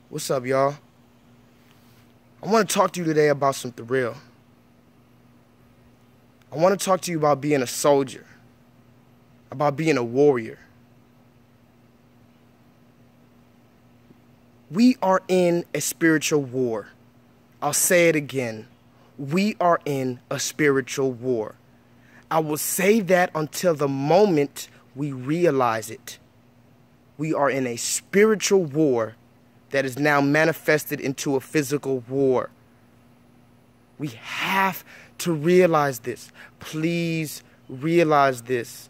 What's up, y'all? I want to talk to you today about something real. I want to talk to you about being a soldier, about being a warrior. We are in a spiritual war. I'll say it again. We are in a spiritual war. I will say that until the moment we realize it. We are in a spiritual war that is now manifested into a physical war. We have to realize this. Please realize this.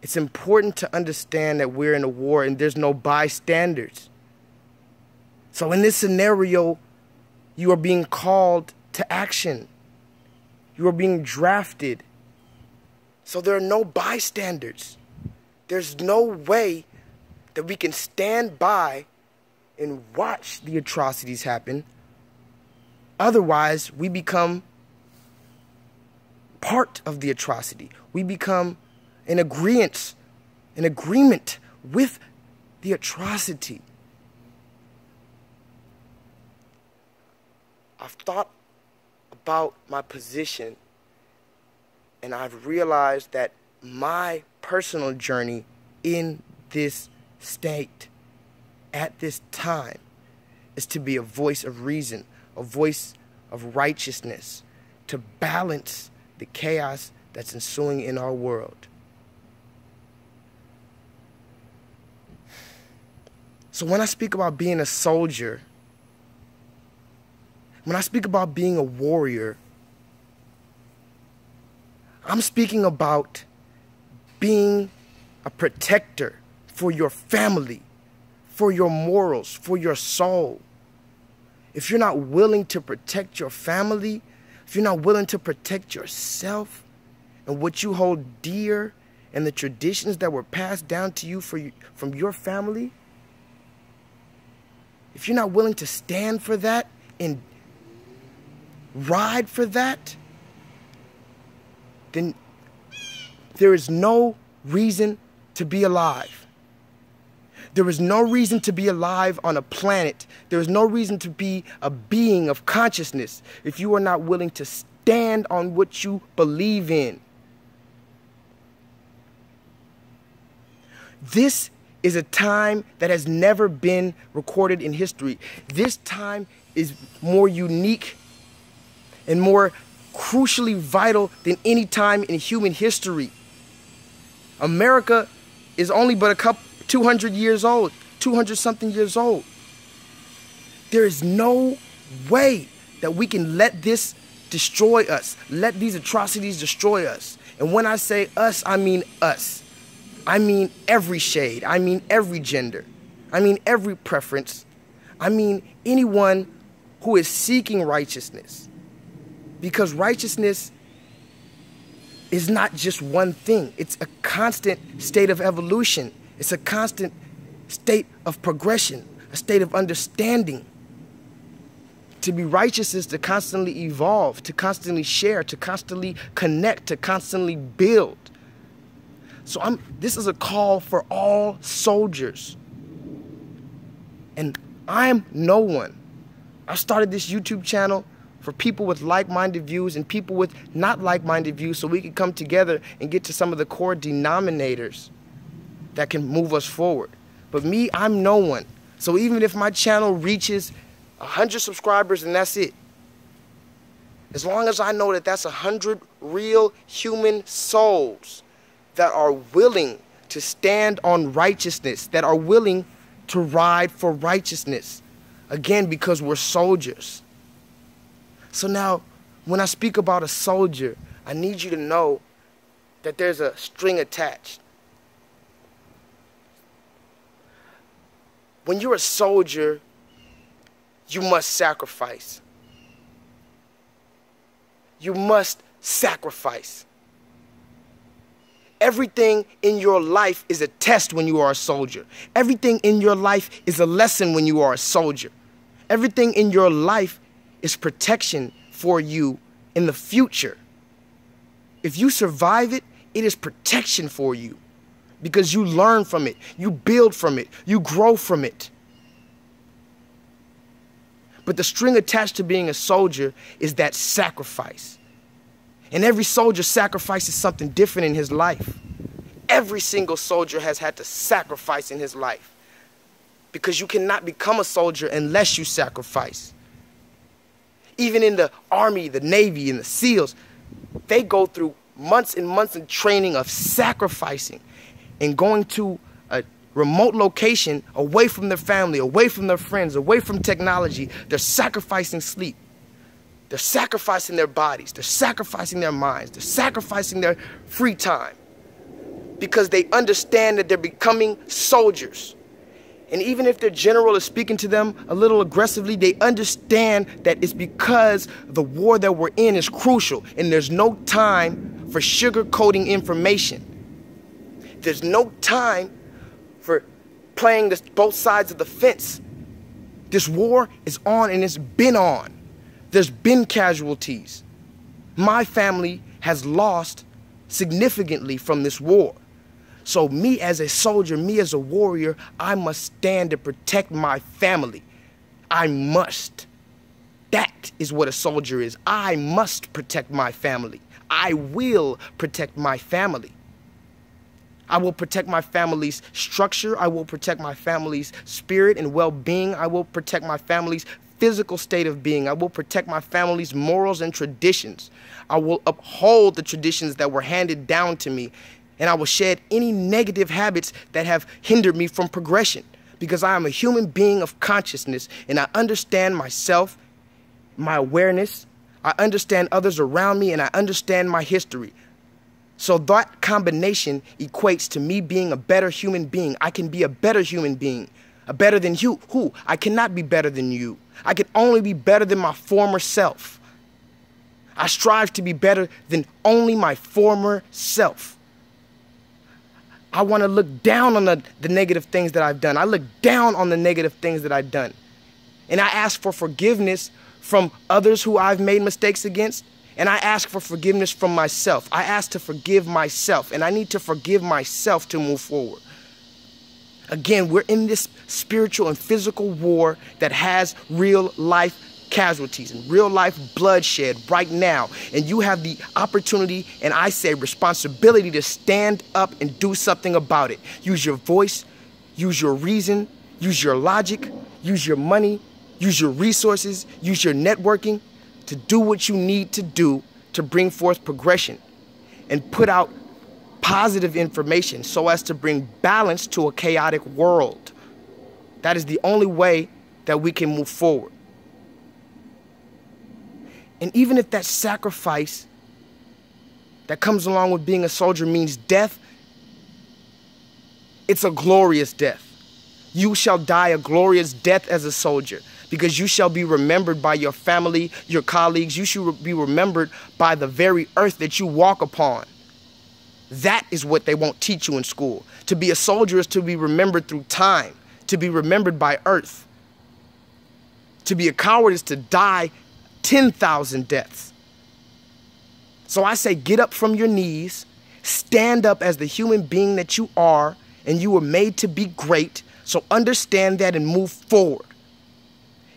It's important to understand that we're in a war and there's no bystanders. So in this scenario, you are being called to action. You are being drafted. So there are no bystanders. There's no way that we can stand by and watch the atrocities happen. Otherwise, we become part of the atrocity. We become in agreement with the atrocity. I've thought about my position, and I've realized that my personal journey in this state at this time is to be a voice of reason, a voice of righteousness, to balance the chaos that's ensuing in our world. So when I speak about being a soldier, when I speak about being a warrior, I'm speaking about being a protector for your family, for your morals, for your soul. If you're not willing to protect your family, if you're not willing to protect yourself and what you hold dear and the traditions that were passed down to you from your family, if you're not willing to stand for that and ride for that, then there is no reason to be alive. There is no reason to be alive on a planet. There is no reason to be a being of consciousness if you are not willing to stand on what you believe in. This is a time that has never been recorded in history. This time is more unique and more crucially vital than any time in human history. America is only but 200 years old, 200-something years old. There is no way that we can let this destroy us, let these atrocities destroy us. And when I say us, I mean us. I mean every shade. I mean every gender. I mean every preference. I mean anyone who is seeking righteousness. Because righteousness is not just one thing. It's a constant state of evolution. It's a constant state of progression, a state of understanding. To be righteous is to constantly evolve, to constantly share, to constantly connect, to constantly build. So this is a call for all soldiers. And I'm no one. I started this YouTube channel for people with like-minded views and people with not like-minded views so we can come together and get to some of the core denominators that can move us forward. But me, I'm no one. So even if my channel reaches 100 subscribers and that's it, as long as I know that that's 100 real human souls that are willing to stand on righteousness, that are willing to ride for righteousness, again, because we're soldiers. So now, when I speak about a soldier, I need you to know that there's a string attached. When you're a soldier, you must sacrifice. You must sacrifice. Everything in your life is a test when you are a soldier. Everything in your life is a lesson when you are a soldier. Everything in your life is protection for you in the future. If you survive it, it is protection for you. because you learn from it, you build from it, you grow from it. But the string attached to being a soldier is that sacrifice. And every soldier sacrifices something different in his life. Every single soldier has had to sacrifice in his life, because you cannot become a soldier unless you sacrifice. Even in the Army, the Navy, and the SEALs, they go through months and months of training of sacrificing and going to a remote location away from their family, away from their friends, away from technology. They're sacrificing sleep. They're sacrificing their bodies. They're sacrificing their minds. They're sacrificing their free time, because they understand that they're becoming soldiers. And even if their general is speaking to them a little aggressively, they understand that it's because the war that we're in is crucial, and there's no time for sugarcoating information. There's no time for playing both sides of the fence. This war is on, and it's been on. There's been casualties. My family has lost significantly from this war. So me as a soldier, me as a warrior, I must stand to protect my family. I must. That is what a soldier is. I must protect my family. I will protect my family. I will protect my family's structure. I will protect my family's spirit and well-being. I will protect my family's physical state of being. I will protect my family's morals and traditions. I will uphold the traditions that were handed down to me. And I will shed any negative habits that have hindered me from progression, because I am a human being of consciousness, and I understand myself, my awareness, I understand others around me, and I understand my history. So that combination equates to me being a better human being. I can be a better human being, a better than you. Who? I cannot be better than you. I can only be better than my former self. I strive to be better than only my former self. I want to look down on the negative things that I've done. I look down on the negative things that I've done. And I ask for forgiveness from others who I've made mistakes against. And I ask for forgiveness from myself. I ask to forgive myself. And I need to forgive myself to move forward. Again, we're in this spiritual and physical war that has real life casualties and real life bloodshed right now. And you have the opportunity, and I say responsibility, to stand up and do something about it. Use your voice, use your reason, use your logic, use your money, use your resources, use your networking to do what you need to do to bring forth progression and put out positive information so as to bring balance to a chaotic world. That is the only way that we can move forward. And even if that sacrifice that comes along with being a soldier means death, it's a glorious death. You shall die a glorious death as a soldier, because you shall be remembered by your family, your colleagues. You should be remembered by the very earth that you walk upon. That is what they won't teach you in school. To be a soldier is to be remembered through time, to be remembered by earth. To be a coward is to die 10,000 deaths. So I say, get up from your knees, stand up as the human being that you are, and you were made to be great. So understand that and move forward.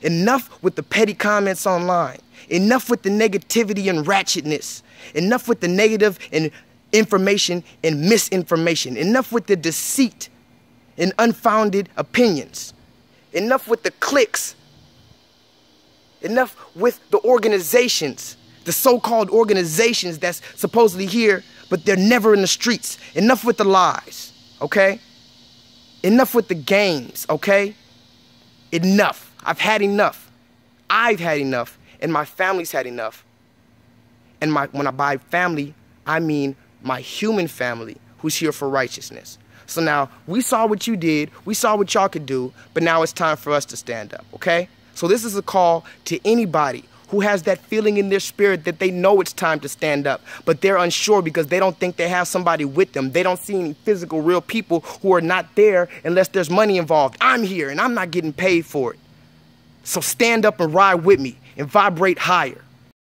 Enough with the petty comments online. Enough with the negativity and ratchetness. Enough with the negative and information and misinformation. Enough with the deceit and unfounded opinions. Enough with the cliques. Enough with the organizations, the so-called organizations that's supposedly here, but they're never in the streets. Enough with the lies, okay? Enough with the games, okay? Enough. I've had enough. I've had enough, and my family's had enough. And when I by family, I mean my human family who's here for righteousness. So now, we saw what you did, we saw what y'all could do, but now it's time for us to stand up, okay? So this is a call to anybody who has that feeling in their spirit that they know it's time to stand up, but they're unsure because they don't think they have somebody with them. They don't see any physical, real people who are not there unless there's money involved. I'm here and I'm not getting paid for it. So stand up and ride with me and vibrate higher.